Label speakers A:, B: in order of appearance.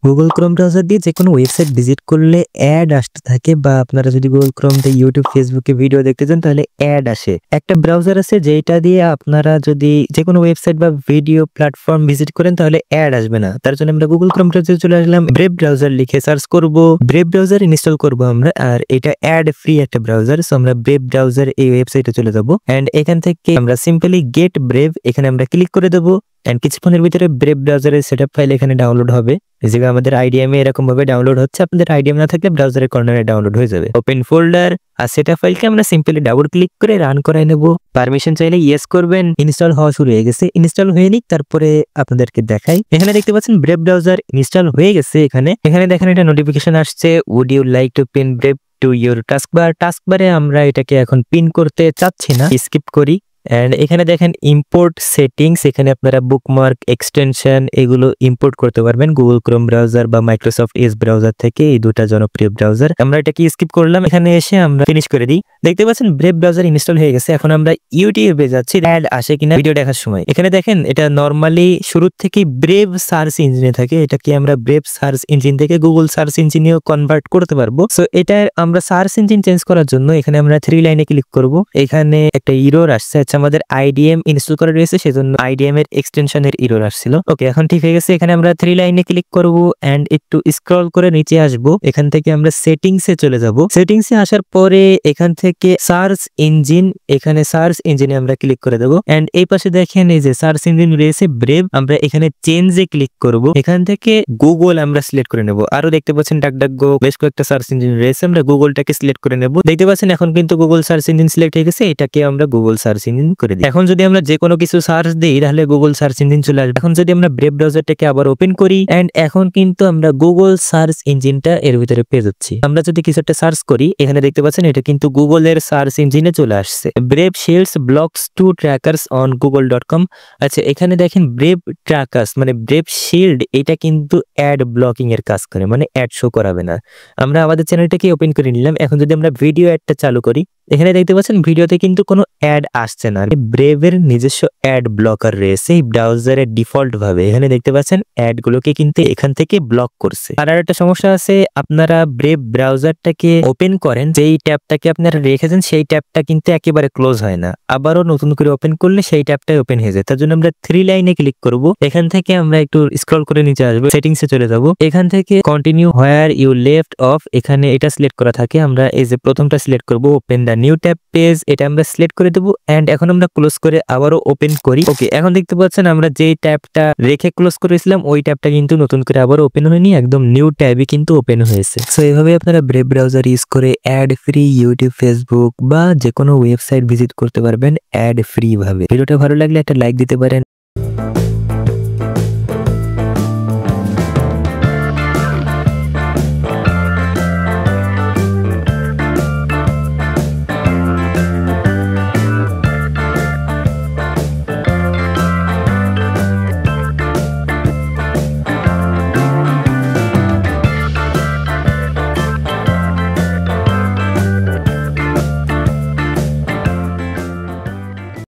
A: Google Chrome browser দিয়ে যেকোনো website visit করলে অ্যাড আসতে থাকে বা আপনারা যদি গুগল ক্রোম দিয়ে ইউটিউব, ফেসবুকে ভিডিও দেখতে যান তাহলে অ্যাড আসে। একটা ব্রাউজার আছে যেটা দিয়ে আপনারা যদি যেকোনো ওয়েবসাইট বা ভিডিও প্ল্যাটফর্ম ভিজিট করেন তাহলে অ্যাড আসবে না। তার জন্য আমরা গুগল ক্রোম ব্রাউজারে চলে আসলাম। ব্রেভ ব্রাউজার লিখে সার্চ করব। ব্রেভ ব্রাউজার ইনস্টল করব আমরা। আর এটা অ্যাড ফ্রি একটা ব্রাউজার। সো আমরা ব্রেভ ব্রাউজার এই ওয়েবসাইটে চলে যাব। এন্ড এখান থেকে আমরা সিম্পলি গেট ব্রেভ এখানে আমরা ক্লিক করে দেব। এন্ড কিছুক্ষণের ভিতরে ব্রেভ ব্রাউজারের সেটআপ ফাইল এখানে ডাউনলোড হবে। এই জায়গায় আমাদের আইডিএম এরকম ভাবে ডাউনলোড হচ্ছে। আপনাদের আইডিএম না থাকলে ব্রাউজারের কর্নারে ডাউনলোড হয়ে যাবে। ওপেন ফোল্ডার আর সেটআপ ফাইলকে আমরা সিম্পলি ডাবল ক্লিক করে রান করাই নেব। পারমিশন চাইলে ইয়েস করবেন। ইনস্টল হওয়া শুরু হয়ে গেছে। ইনস্টল হয়ে নিক তারপরে আপনাদেরকে দেখাই। এখানে দেখতে পাচ্ছেন ব্রেভ ব্রাউজার ইনস্টল হয়ে গেছে। এখানে দেখেন এটা নোটিফিকেশন আসছে, would you like to pin Brave to your taskbar. টাস্কবারে আমরা এটাকে এখন পিন করতে চাচ্ছি না, স্কিপ করি। এন্ড এখানে দেখেন ইম্পোর্ট সেটিংস, এখানে আপনারা বুকমার্ক, এক্সটেনশন এগুলো ইম্পোর্ট করতে পারবেন গুগল ক্রোম ব্রাউজার বা মাইক্রোসফট এজ ব্রাউজার থেকে। এই দুটা জনপ্রিয় ব্রাউজার। আমরা এটাকে স্কিপ করলাম। এখানে এসে আমরা ফিনিশ করে দিই। দেখতে পাচ্ছেন ব্রেভ ব্রাউজার ইনস্টল হয়ে গেছে। এখন আমরা ইউটিউবে যাচ্ছি অ্যাড আসে কিনা ভিডিও দেখার সময়। এখানে দেখেন এটা নরমালি শুরু থেকে ব্রেভ সার্চ ইঞ্জিনে থাকে। এটাকে আমরা ব্রেভ সার্চ ইঞ্জিন থেকে গুগল সার্চ ইঞ্জিনেও কনভার্ট করতে পারবো। সো এটা আমরা সার্চ ইঞ্জিন চেঞ্জ করার জন্য এখানে আমরা 3 লাইনে ক্লিক করব। এখানে একটা এরর আসছে। আমাদের আইডিএম ইনস্টল করা রয়েছে সেজন্য আইডিএম এর এক্সটেনশনের এরর আসছিল। ওকে, এখন ঠিক হয়ে গেছে। এখানে আমরা 3 লাইনে ক্লিক করব এন্ড একটু স্ক্রল করে নিচে আসব। এখান থেকে আমরা সেটিংসে চলে যাব। সেটিংসে আসার পরে এখান থেকে সার্চ ইঞ্জিন, এখানে সার্চ ইঞ্জিনে আমরা ক্লিক করে দেব। এন্ড এই পাশে দেখেন এই যে সার্চ ইঞ্জিন রয়েছে ব্রেভ, আমরা এখানে চেঞ্জে ক্লিক করব। এখান থেকে গুগল আমরা সিলেক্ট করে নেব। আরো দেখতে পাচ্ছেন ডাকডাকগো বেশ কয়েকটা সার্চ ইঞ্জিন রয়েছে, আমরা গুগলটাকে সিলেক্ট করে নেব। দেখতে পাচ্ছেন এখন কিন্তু গুগল সার্চ ইঞ্জিন সিলেক্ট হয়ে গেছে। এটাকে আমরা গুগল সার্চ ইঞ্জিন করে দিই। এখন যদি আমরা যে কোনো কিছু সার্চ দিই তাহলে গুগল সার্চ ইঞ্জিন চলে আসবে। এখন যদি আমরা ব্রেভ ব্রাউজারটাকে আবার ওপেন করি এন্ড এখন কিন্তু আমরা গুগল সার্চ ইঞ্জিনটা এর ভিতরে পেয়ে যাচ্ছি। আমরা যদি কিছু একটা সার্চ করি এখানে দেখতে পাচ্ছেন এটা কিন্তু গুগলের সার্চ ইঞ্জিনে চলে আসছে। Brave shields blocks two trackers on google.com। আচ্ছা, এখানে দেখেন ব্রেভ ট্র্যাকার্স মানে ব্রেভ শিল্ড, এটা কিন্তু অ্যাড ব্লকিং এর কাজ করে, মানে অ্যাড শো করাবে না। আমরা আমাদের চ্যানেলটাকে ওপেন করে নিলাম। এখন যদি আমরা ভিডিও অ্যাডটা চালু করি এখানে দেখতে পাচ্ছেন ভিডিওতে কিন্তু কোনো অ্যাড আসছে না। ব্রেভের নিজস্ব অ্যাড ব্লকার রয়েছে এই ব্রাউজারের ডিফল্ট ভাবে। এখানে দেখতে পাচ্ছেন অ্যাড গুলোকে কিন্তু এখান থেকে ব্লক করছে। আর একটা সমস্যা আছে, আপনারা ব্রেভ ব্রাউজারটাকে ওপেন করেন, যেই ট্যাবটাকে আপনারা রেখেছেন সেই ট্যাবটা কিন্তু একেবারে ক্লোজ হয় না। আবারও নতুন করে ওপেন করলে সেই ট্যাবটাই ওপেন হয়ে যায়। তার জন্য আমরা 3 লাইনে ক্লিক করব। এখান থেকে আমরা একটু স্ক্রল করে নিচে আসবো, সেটিংসে চলে যাব। এখান থেকে continue where you left off, এখানে এটা সিলেক্ট করা থাকে। আমরা এই যে প্রথমটা সিলেক্ট করব, open the new tab page, এটা আমরা সিলেক্ট করে দেব। এন্ড এখন আমরা ক্লোজ করে আবারও ওপেন করি। ওকে, এখন দেখতে পাচ্ছেন আমরা যেই ট্যাবটা রেখে ক্লোজ করেছিলাম ওই ট্যাবটা কিন্তু নতুন করে আবার ওপেন হয়নি, একদম নিউ ট্যাবই কিন্তু ওপেন হয়েছে। সো এইভাবে আপনারা ব্রেভ ব্রাউজার ইউজ করে অ্যাড ফ্রি ইউটিউব, ফেসবুক বা যে কোনো ওয়েবসাইট ভিজিট করতে পারবেন অ্যাড ফ্রি ভাবে। ভিডিওটা ভালো লাগলে একটা লাইক দিতে পারেন।